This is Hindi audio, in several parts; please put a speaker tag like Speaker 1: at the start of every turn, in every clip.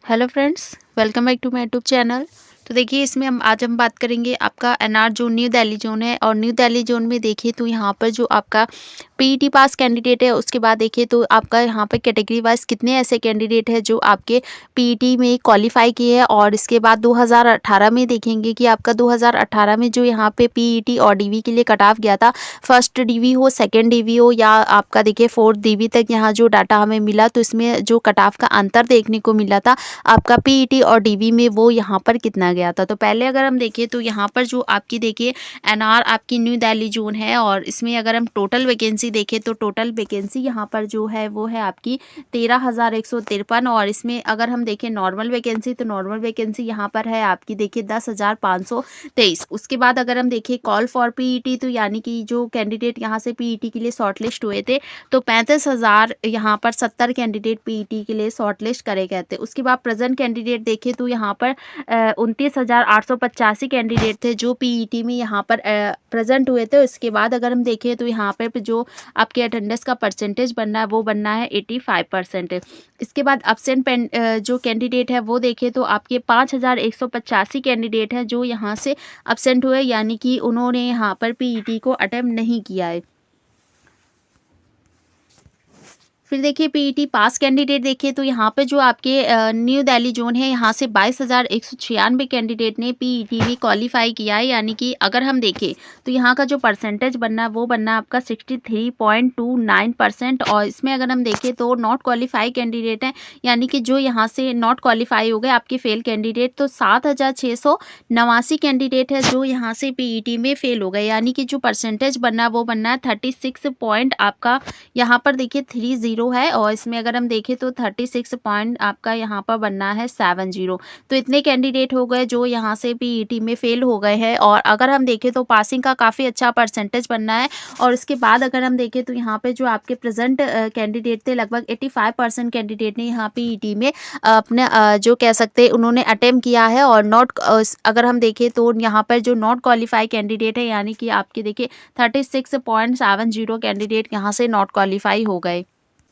Speaker 1: Hello friends, welcome back to my YouTube channel. तो देखिए इसमें आज हम बात करेंगे आपका NR zone, new Delhi zone है। और न्यू दिल्ली जोन में देखिए तो यहाँ पर जो आपका पीईटी पास कैंडिडेट है, उसके बाद देखिए तो आपका यहाँ पे कैटेगरी वाइज कितने ऐसे कैंडिडेट है जो आपके पीईटी में क्वालिफाई किए हैं। और इसके बाद 2018 में देखेंगे कि आपका 2018 में जो यहाँ पे पीईटी और डीवी के लिए कट ऑफ गया था, फर्स्ट डीवी हो, सेकेंड डीवी हो या आपका देखिए फोर्थ डीवी तक, यहाँ जो डाटा हमें मिला तो इसमें जो कट ऑफ का अंतर देखने को मिला था आपका पीईटी और डीवी में, वो यहाँ पर कितना गया था। तो पहले अगर हम देखें तो यहाँ पर जो आपकी देखिए एनआर आपकी न्यू दिल्ली जोन है, और इसमें अगर हम टोटल वैकेंसी देखें तो टोटल वैकेंसी यहाँ पर जो है वो है आपकी 13,153। और इसमें अगर हम देखें नॉर्मल वैकेंसी तो नॉर्मल वैकेंसी यहाँ पर है आपकी देखिए 10,523। उसके बाद अगर हम देखें कॉल फॉर पीईटी, तो यानी कि जो कैंडिडेट यहाँ से पीईटी के लिए शॉर्टलिस्ट हुए थे तो 35,000 यहाँ पर 70 कैंडिडेट पीईटी के लिए शॉर्टलिस्ट करे गए थे। उसके बाद प्रेजेंट कैंडिडेट देखें तो यहाँ पर 29,885 कैंडिडेट थे जो पीईटी में यहाँ पर प्रेजेंट हुए थे। उसके बाद अगर हम देखें तो यहाँ पर जो आपके अटेंडेंस का परसेंटेज बनना है वो बनना है 85%। इसके बाद अब्सेंट जो कैंडिडेट है वो देखें तो आपके 5,185 कैंडिडेट हैं जो यहाँ से अब्सेंट हुए, यानी कि उन्होंने यहाँ पर पीईटी को अटेम्प्ट नहीं किया है। फिर देखिए पीईटी पास कैंडिडेट देखिए तो यहाँ पे जो आपके न्यू दिल्ली जोन है, यहाँ से 22,196 कैंडिडेट ने पीईटी में क्वालिफाई किया है। यानी कि अगर हम देखें तो यहाँ का जो परसेंटेज बनना है वो बनना है आपका 63.29%। और इसमें अगर हम देखें तो नॉट क्वालिफाई कैंडिडेट हैं, यानी कि जो यहाँ से नॉट क्वालिफाई हो गए आपके फेल कैंडिडेट, तो 7,689 कैंडिडेट है जो यहाँ से पीईटी में फेल हो गए। यानी कि जो परसेंटेज बनना है वो बनना है 36 पॉइंट आपका यहाँ पर देखिए 30 है। और इसमें अगर हम देखें तो 36 पॉइंट आपका यहाँ पर बनना है 70। तो इतने कैंडिडेट हो गए जो यहाँ से पीईटी में फेल हो गए हैं। और अगर हम देखें तो पासिंग का काफ़ी अच्छा परसेंटेज बनना है। और उसके बाद अगर हम देखें तो यहाँ पे जो आपके प्रेजेंट कैंडिडेट थे, लगभग 85% कैंडिडेट ने यहाँ पीईटी में अपने जो कह सकते हैं उन्होंने अटेम्प्ट किया है। और नॉट अगर हम देखें तो यहाँ पर जो नॉट क्वालिफाई कैंडिडेट है, यानी कि आपके देखिए 36.70 कैंडिडेट यहाँ से नॉट क्वालिफाई हो गए।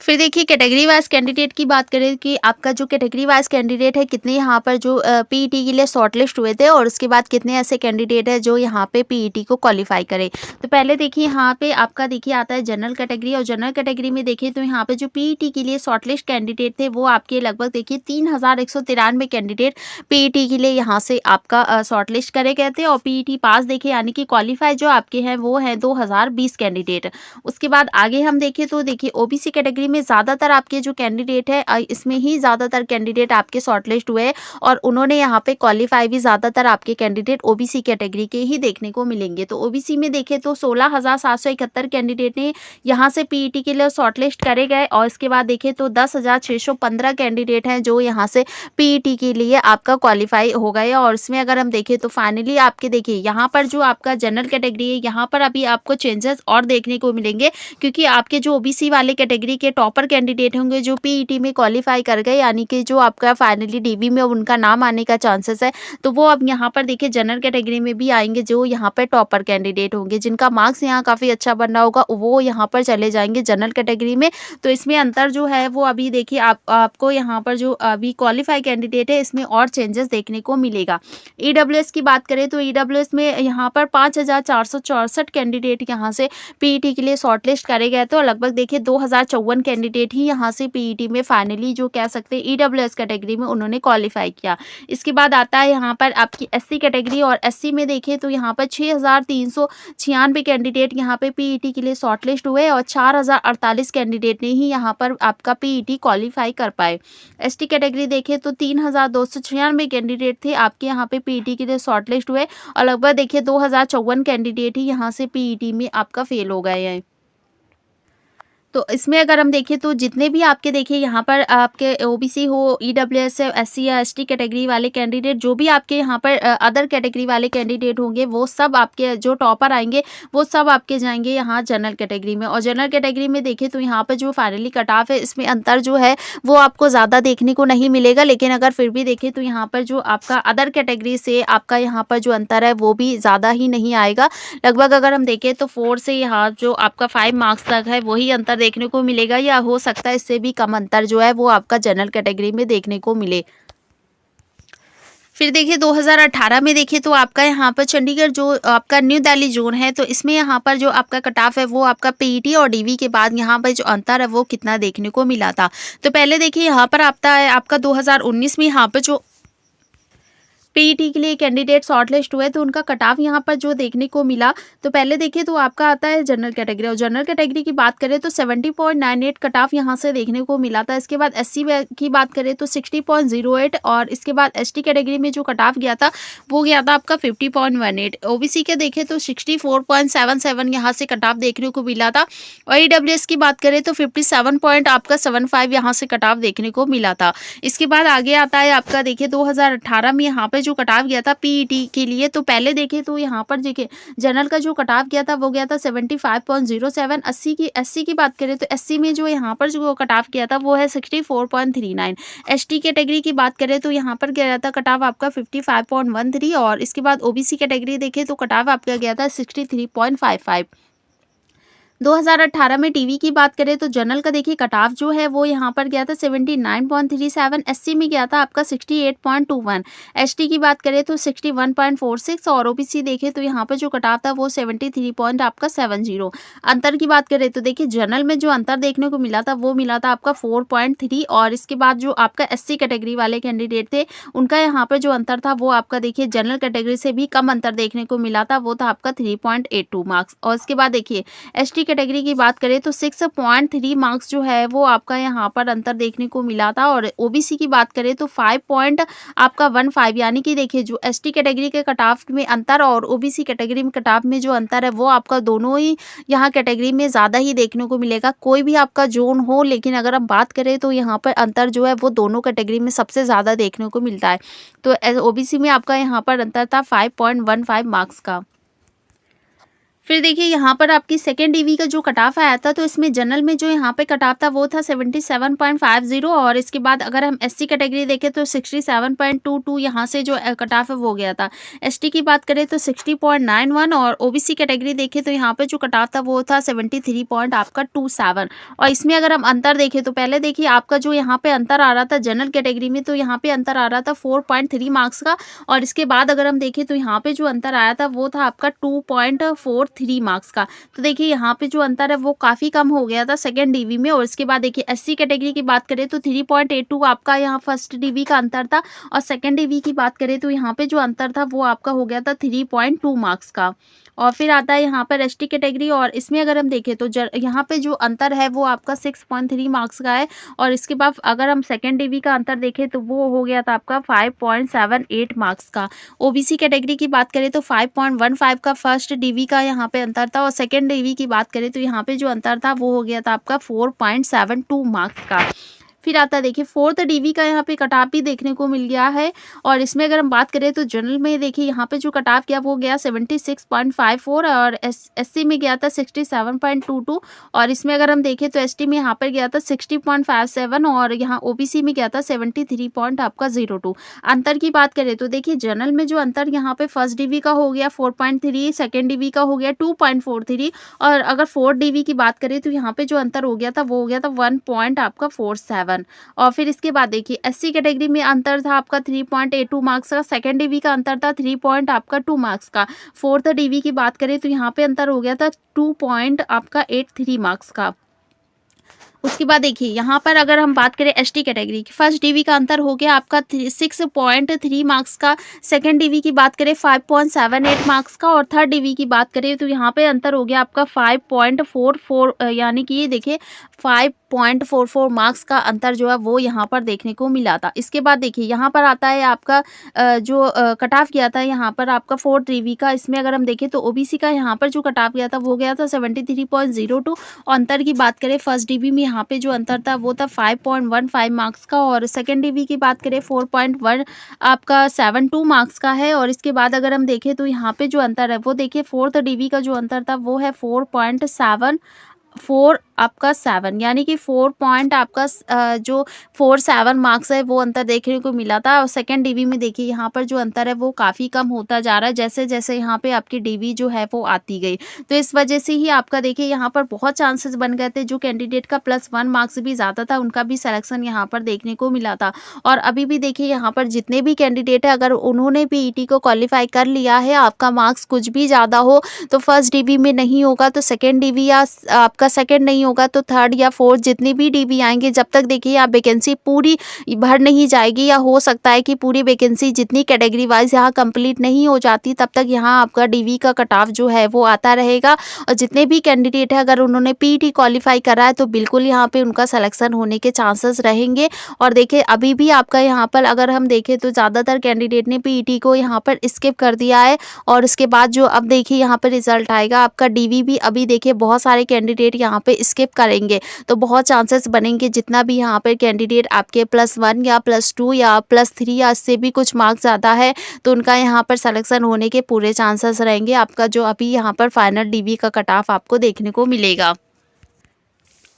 Speaker 1: फिर देखिए कैटेगरी वाइज कैंडिडेट की बात करें कि आपका जो कैटेगरी वाइज कैंडिडेट है कितने यहाँ पर जो पीईटी के लिए शॉर्टलिस्ट हुए थे, और उसके बाद कितने ऐसे कैंडिडेट है जो यहाँ पे पीईटी को क्वालिफाई करे। तो पहले देखिए यहाँ पे आपका देखिए आता है जनरल कैटेगरी। और जनरल कैटेगरी में देखिए तो यहाँ पे जो पीईटी के लिए शॉर्टलिस्ट कैंडिडेट थे वो आपके लगभग देखिए 3,193 कैंडिडेट पीईटी के लिए यहाँ से आपका शॉर्टलिस्ट करे गए थे। और पीईटी पास देखिए यानी कि क्वालिफाई जो आपके हैं वो है 2,020 कैंडिडेट। उसके बाद आगे हम देखें तो देखिए ओबीसी कैटेगरी में ज़्यादातर आपके जो कैंडिडेट है इसमें ही ज़्यादातर कैंडिडेट आपके शॉर्टलिस्ट हुए, और उन्होंने यहाँ पे क्वालिफाई भी ज़्यादातर आपके कैंडिडेट ओबीसी कैटेगरी के ही देखने को मिलेंगे। तो ओबीसी में देखें तो 16,771 कैंडिडेट ने यहाँ से पीईटी के लिए शॉर्टलिस्ट करे गए। और इसके बाद देखें तो 10,615 कैंडिडेट हैं जो यहाँ से पीईटी के लिए आपका क्वालिफाई हो गए। और इसमें अगर हम देखें तो फाइनली आपके देखिए यहाँ पर जो आपका जनरल कैटेगरी है, यहाँ पर अभी आपको चेंजेस और देखने को मिलेंगे, क्योंकि आपके जो ओबीसी वाले कैटेगरी के टॉपर कैंडिडेट होंगे जो पीईटी में क्वालिफाई कर गए, यानी कि जो आपका फाइनली डीवी में उनका नाम आने का चांसेस है, तो वो अब यहाँ पर देखिए जनरल कैटेगरी में भी आएंगे जो यहाँ पर टॉपर कैंडिडेट होंगे, जिनका मार्क्स यहाँ काफ़ी अच्छा बन रहा होगा, वो यहाँ पर चले जाएंगे जनरल कैटेगरी में। तो इसमें अंतर जो है वो अभी देखिए आपको यहाँ पर जो अभी क्वालिफाई कैंडिडेट है इसमें और चेंजेस देखने को मिलेगा। ईडब्ल्यूएस की बात करें तो ईडब्ल्यूएस में यहाँ पर 5,464 कैंडिडेट यहाँ से पीईटी के लिए शॉर्टलिस्ट करे गए थे। और लगभग देखिए 2,054 कैंडिडेट ही यहाँ से पीईटी में फाइनली जो कह सकते हैं ईडब्ल्यूएस कैटेगरी में उन्होंने क्वालिफाई किया। इसके बाद आता है यहाँ पर आपकी एससी कैटेगरी। और एससी में देखें तो यहाँ पर 6,396 कैंडिडेट यहाँ पे पीईटी के लिए शॉर्टलिस्ट हुए, और 4,048 कैंडिडेट ने ही यहाँ पर आपका पीईटी क्वालिफाई कर पाए। एसटी कैटेगरी देखें तो 3,296 कैंडिडेट थे आपके यहाँ पे पीईटी के लिए शॉर्टलिस्ट हुए, और लगभग देखिए 2,054 कैंडिडेट ही यहाँ से पीईटी में आपका फेल हो गए हैं। तो इसमें अगर हम देखें तो जितने भी आपके देखिए यहाँ पर आपके ओबीसी हो, ईडब्ल्यूएस है, एससी या एसटी कैटेगरी वाले कैंडिडेट, जो भी आपके यहाँ पर अदर कैटेगरी वाले कैंडिडेट होंगे, वो सब आपके जो टॉपर आएंगे वो सब आपके जाएंगे यहाँ जनरल कैटेगरी में। और जनरल कैटेगरी में देखें तो यहाँ पर जो फाइनली कट ऑफ है इसमें अंतर जो है वो आपको ज़्यादा देखने को नहीं मिलेगा, लेकिन अगर फिर भी देखें तो यहाँ पर जो आपका अदर कैटेगरी से आपका यहाँ पर जो अंतर है वो भी ज़्यादा ही नहीं आएगा। लगभग अगर हम देखें तो 4 से यहाँ जो आपका 5 मार्क्स तक है वही अंतर देखने को मिलेगा, या हो सकता है इससे भी कम अंतर जो है वो आपका जनरल कैटेगरी में देखने को मिले। फिर देखिए 2018 में देखिए तो आपका यहाँ पर चंडीगढ़ जो आपका न्यू दिल्ली जोन है, तो इसमें यहाँ पर जो आपका कट ऑफ है वो आपका पीईटी और डीवी के बाद यहाँ पर जो अंतर है वो कितना देखने को मिला था। तो पहले देखिए यहाँ पर आता है आपका 2019 में यहाँ पर जो पीईटी के लिए कैंडिडेट शॉर्टलिस्ट हुए तो उनका कट ऑफ यहाँ पर जो देखने को मिला, तो पहले देखिए तो आपका आता है जनरल कैटेगरी, और जनरल कैटेगरी की बात करें तो 70.98 कट ऑफ यहाँ से देखने को मिला था। इसके बाद एससी की बात करें तो 60.08, और इसके बाद एसटी कैटेगरी में जो कट ऑफ गया था वो गया था आपका 50.18। ओबीसी के देखें तो 64.77 यहाँ से कट ऑफ देखने को मिला था, और ईडब्ल्यूएस की बात करें तो 57.75 यहाँ से कट ऑफ देखने को मिला था। इसके बाद आगे आता है आपका देखिए 2018 में यहाँ पे जो कट ऑफ गया था पीईटी के लिए, तो पहले देखें तो यहाँ पर देखिए जनरल का जो कट ऑफ गया था वो गया था 75.07। एससी की बात करें तो एससी में जो यहाँ पर जो कट ऑफ गया था वो है 64.39। एसटी कैटेगरी की बात करें तो यहाँ पर गया था कट ऑफ आपका 55.13, और इसके बाद ओबीसी कैटेगरी देखें तो कट ऑफ आपका गया था 63.55। 2018 में टीवी की बात करें तो जनरल का देखिए कट ऑफ जो है वो यहाँ पर गया था 79.37, एससी में गया था आपका 68.21, एसटी की बात करें तो 61.46, और ओबीसी देखें तो यहाँ पर जो कट ऑफ था वो 73 पॉइंट आपका 70। अंतर की बात करें तो देखिए जनरल में जो अंतर देखने को मिला था वो मिला था आपका 4.3, और इसके बाद जो आपका एससी कैटेगरी वाले कैंडिडेट थे उनका यहाँ पर जो अंतर था वो आपका देखिए जनरल कैटेगरी से भी कम अंतर देखने को मिला था, वो था आपका 3.82 मार्क्स। और इसके बाद देखिए एसटी कैटेगरी की बात करें तो 6.3 मार्क्स जो है वो आपका यहाँ पर अंतर देखने को मिला था, और ओबीसी की बात करें तो 5.15, यानी कि देखिए जो एसटी कैटेगरी के कट ऑफ में अंतर और ओबीसी कैटेगरी में कट ऑफ में जो अंतर है वो आपका दोनों ही यहाँ कैटेगरी में ज़्यादा ही देखने को मिलेगा। कोई भी आपका जोन हो, लेकिन अगर हम बात करें तो यहाँ पर अंतर जो है वो दोनों कैटेगरी में सबसे ज़्यादा देखने को मिलता है। तो ओबीसी में आपका यहाँ पर अंतर था 5.15 मार्क्स का। फिर देखिए यहाँ पर आपकी सेकेंड डीवी का जो कट ऑफ आया था, तो इसमें जनरल में जो यहाँ पे कट ऑफ था वो था 77.50, और इसके बाद अगर हम एससी कैटेगरी देखें तो 67.22 यहाँ से जो कट ऑफ है वो गया था। एसटी की बात करें तो 60.91, और ओबीसी कैटेगरी देखें तो यहाँ पे जो कट ऑफ था वो था 73.27। और इसमें अगर हम अंतर देखें तो पहले देखिए आपका जो यहाँ पे अंतर आ रहा था जनरल कैटेगरी में, तो यहाँ पे अंतर आ रहा था 4.3 मार्क्स का, और इसके बाद अगर हम देखें तो यहाँ पे जो अंतर आया था वो था आपका 2.43 मार्क्स का। तो देखिए यहाँ पे जो अंतर है वो काफ़ी कम हो गया था सेकेंड डीवी में। और इसके बाद देखिए एससी कैटेगरी की बात करें तो 3.82 आपका यहाँ फर्स्ट डीवी का अंतर था, और सेकेंड डीवी की बात करें तो यहाँ पे जो अंतर था वो आपका हो गया था 3.2 मार्क्स का। और फिर आता है यहाँ पर एसटी कैटेगरी, और इसमें अगर हम देखें तो यहाँ पे जो अंतर है वो आपका 6.3 मार्क्स का है, और इसके बाद अगर हम सेकेंड डीवी का अंतर देखें तो वो हो गया था आपका 5.78 मार्क्स का। ओबीसी कैटेगरी की बात करें तो 5.15 का फर्स्ट डीवी का यहाँ पे अंतर था, और सेकेंड डीवी की बात करें तो यहाँ पे जो अंतर था वो हो गया था आपका 4.72 मार्क्स का। फिर आता है देखिए फोर्थ डीवी का यहाँ पे कट ऑफ भी देखने को मिल गया है, और इसमें अगर हम बात करें तो जनरल में देखिए यहाँ पे जो कट ऑफ गया वो गया 76.54, और एससी में गया था 67.22, और इसमें अगर हम देखें तो एसटी में यहाँ पर गया था 60.57, और यहाँ ओबीसी में गया था 73 पॉइंट आपका 02। अंतर की बात करें तो देखिए जनरल में जो अंतर यहाँ पे फर्स्ट डीवी का हो गया 4.3, सेकेंड डीवी का हो गया 2.43, और अगर फोर्थ डीवी की बात करें तो यहाँ पे जो अंतर हो गया था वो हो गया था 1 पॉइंट आपका 47। और फिर इसके बाद देखिए एससी कैटेगरी में अंतर था आपका 3.82 मार्क्स का, सेकेंड डीवी का अंतर था 3 पॉइंट आपका 2 मार्क्स का। फोर्थ डीवी की बात करें तो यहाँ पे अंतर हो गया था 2 पॉइंट आपका 83 मार्क्स का। उसके बाद देखिए यहाँ पर अगर हम बात करें एसटी कैटेगरी की, फर्स्ट डीवी का अंतर हो गया आपका 6.3 मार्क्स का, सेकंड डीवी की बात करें 5.78 मार्क्स का, और थर्ड डीवी की बात करें तो यहाँ पे अंतर हो गया आपका 5.44, यानी कि ये देखिए 5.44 मार्क्स का अंतर जो है वो यहाँ पर देखने को मिला था। इसके बाद देखिए यहाँ पर आता है आपका जो कट ऑफ किया था यहाँ पर आपका फोर्थ डीवी का, इसमें अगर हम देखें तो ओबीसी का यहाँ पर जो कट ऑफ गया था वो गया था 73.02, और अंतर की बात करें फर्स्ट डीवी में यहाँ पे जो अंतर था वो था 5.15 मार्क्स का, और सेकेंड डीवी की बात करें 4.1 आपका 72 मार्क्स का है। और इसके बाद अगर हम देखें तो यहाँ पे जो अंतर है वो देखिए फोर्थ डीवी का जो अंतर था वो है 4.74 आपका 7 यानी कि 4 पॉइंट आपका जो 47 मार्क्स है वो अंतर देखने को मिला था। और सेकंड डीवी में देखिए यहाँ पर जो अंतर है वो काफ़ी कम होता जा रहा है जैसे-जैसे यहाँ पे आपकी डीवी जो है वो आती गई। तो इस वजह से ही आपका देखिए यहाँ पर बहुत चांसेस बन गए थे, जो कैंडिडेट का +1 मार्क्स भी ज़्यादा था उनका भी सिलेक्शन यहाँ पर देखने को मिला था। और अभी भी देखिए यहाँ पर जितने भी कैंडिडेट है अगर उन्होंने पीईटी को क्वालीफाई कर लिया है, आपका मार्क्स कुछ भी ज़्यादा हो तो फर्स्ट डीवी में नहीं होगा तो सेकंड डीवी, या आपका सेकंड नहीं होगा तो थर्ड या फोर्थ, जितनी भी डीवी आएंगे जब तक देखिए आप वैकेंसी पूरी भर नहीं जाएगी, या हो सकता है कि पूरी वैकेंसी जितनी कैटेगरी वाइज यहाँ कंप्लीट नहीं हो जाती तब तक यहाँ आपका डीवी का कट ऑफ जो है वो आता रहेगा। और जितने भी कैंडिडेट है अगर उन्होंने पीईटी क्वालीफाई करा है तो बिल्कुल यहाँ पे उनका सिलेक्शन होने के चांसेस रहेंगे। और देखिए अभी भी आपका यहाँ पर अगर हम देखें तो ज़्यादातर कैंडिडेट ने पीईटी को यहाँ पर स्किप कर दिया है। और उसके बाद जो अब देखिए यहाँ पर रिजल्ट आएगा आपका डीवी भी, अभी देखिए बहुत सारे कैंडिडेट यहाँ पे स्किप करेंगे तो बहुत चांसेस बनेंगे जितना भी यहाँ पर कैंडिडेट आपके +1 या +2 या +3 या इससे भी कुछ मार्क्स ज़्यादा है तो उनका यहाँ पर सिलेक्शन होने के पूरे चांसेस रहेंगे। आपका जो अभी यहाँ पर फाइनल डीवी का कट ऑफ आपको देखने को मिलेगा।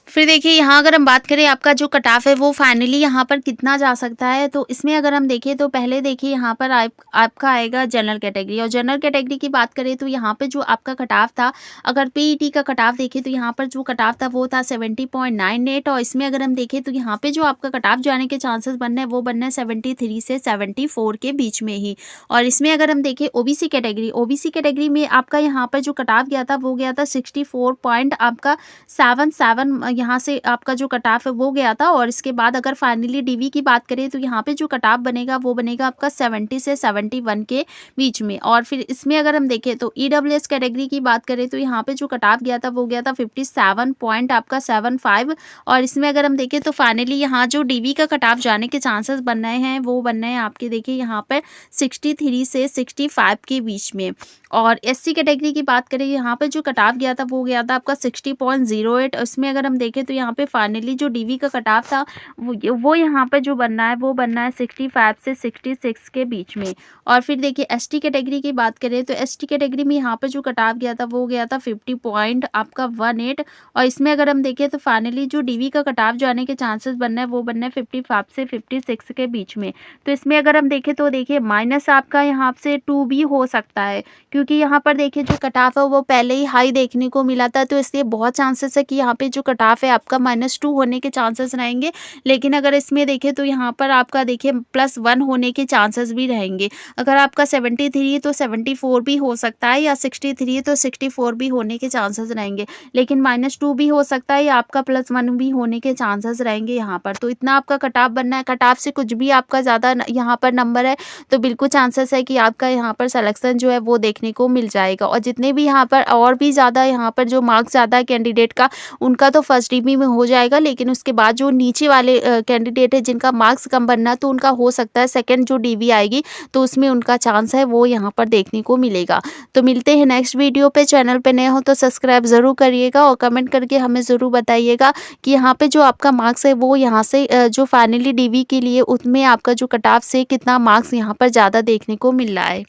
Speaker 1: फिर देखिए यहाँ अगर हम बात करें आपका जो कट ऑफ है वो फाइनली यहाँ पर कितना जा सकता है, तो इसमें अगर हम देखें तो पहले देखिए यहाँ पर आपका आएगा जनरल कैटेगरी। और जनरल कैटेगरी की बात करें तो यहाँ पे जो आपका कट ऑफ था, अगर पीईटी का कट ऑफ देखें तो यहाँ पर जो कट ऑफ था वो था 70.98। और इसमें अगर हम देखें तो यहाँ पे जो आपका कट ऑफ जाने के चांसेस बनने हैं वो बनना है 73 से 74 के बीच में ही। और इसमें अगर हम देखें ओबीसी कैटेगरी में आपका यहाँ पर जो कट ऑफ गया था वो गया था 64 पॉइंट आपका 77 यहाँ से आपका जो कट ऑफ है वो गया था। और इसके बाद अगर फाइनली डीवी की बात करें तो यहाँ पे जो कट ऑफ बनेगा वो बनेगा आपका 70 से 71 के बीच में। और फिर इसमें अगर हम देखें तो ईडब्ल्यूएस कैटेगरी की बात करें तो यहाँ पे जो कट ऑफ गया था वो गया था 57 पॉइंट आपका 75। और इसमें अगर हम देखें तो फाइनली यहाँ जो डीवी का कट ऑफ जाने के चांसेस बन रहे हैं वो बन रहे हैं आपके देखिए यहाँ पर 63 से 65 के बीच में। और एससी कैटेगरी की बात करें यहाँ पे जो कट ऑफ गया था वो गया था आपका 60.08। इसमें अगर हम देखें तो यहाँ पे फाइनली जो डीवी का कट ऑफ था वो यहाँ पे जो बनना है वो बनना है 65 से 66 के बीच में। और फिर देखिए एसटी कैटेगरी की बात करें तो एसटी कैटेगरी में यहाँ पे जो कट ऑफ गया था वो गया था 50 पॉइंट आपका 18। और इसमें अगर हम देखें तो फाइनली जो डीवी का कट ऑफ जाने के चांसेस बनना है वो बनना है 55 से 56 के बीच में। तो इसमें अगर हम देखें तो देखिए माइनस आपका यहाँ से 2 भी हो सकता है, क्योंकि यहाँ पर देखिए जो कट ऑफ है वो पहले ही हाई देखने को मिला था तो इसलिए बहुत चांसेस है कि यहाँ पे जो कट ऑफ है आपका -2 होने के चांसेस रहेंगे। लेकिन अगर इसमें देखें तो यहाँ पर आपका देखिए +1 होने के चांसेस भी रहेंगे। अगर आपका 73 तो 74 भी हो सकता है, या 63 तो 64 भी होने के चांसेस रहेंगे। लेकिन -2 भी हो सकता है या आपका +1 भी होने के चांसेस रहेंगे यहाँ पर। तो इतना आपका कट ऑफ बनना है, कट ऑफ से कुछ भी आपका ज़्यादा यहाँ पर नंबर है तो बिल्कुल चांसेस है कि आपका यहाँ पर सिलेक्शन जो है वो देखने को मिल जाएगा। और जितने भी यहाँ पर और भी ज़्यादा यहाँ पर जो मार्क्स ज़्यादा है कैंडिडेट का उनका तो फर्स्ट डीवी में हो जाएगा, लेकिन उसके बाद जो नीचे वाले कैंडिडेट है जिनका मार्क्स कम बनना तो उनका हो सकता है सेकंड जो डीवी आएगी तो उसमें उनका चांस है वो यहाँ पर देखने को मिलेगा। तो मिलते हैं नेक्स्ट वीडियो पे। चैनल पे नए हो तो सब्सक्राइब ज़रूर करिएगा और कमेंट करके हमें ज़रूर बताइएगा कि यहाँ पे जो आपका मार्क्स है वो यहाँ से जो फाइनली डीवी के लिए उसमें आपका जो कट ऑफ से कितना मार्क्स यहाँ पर ज़्यादा देखने को मिल रहा है।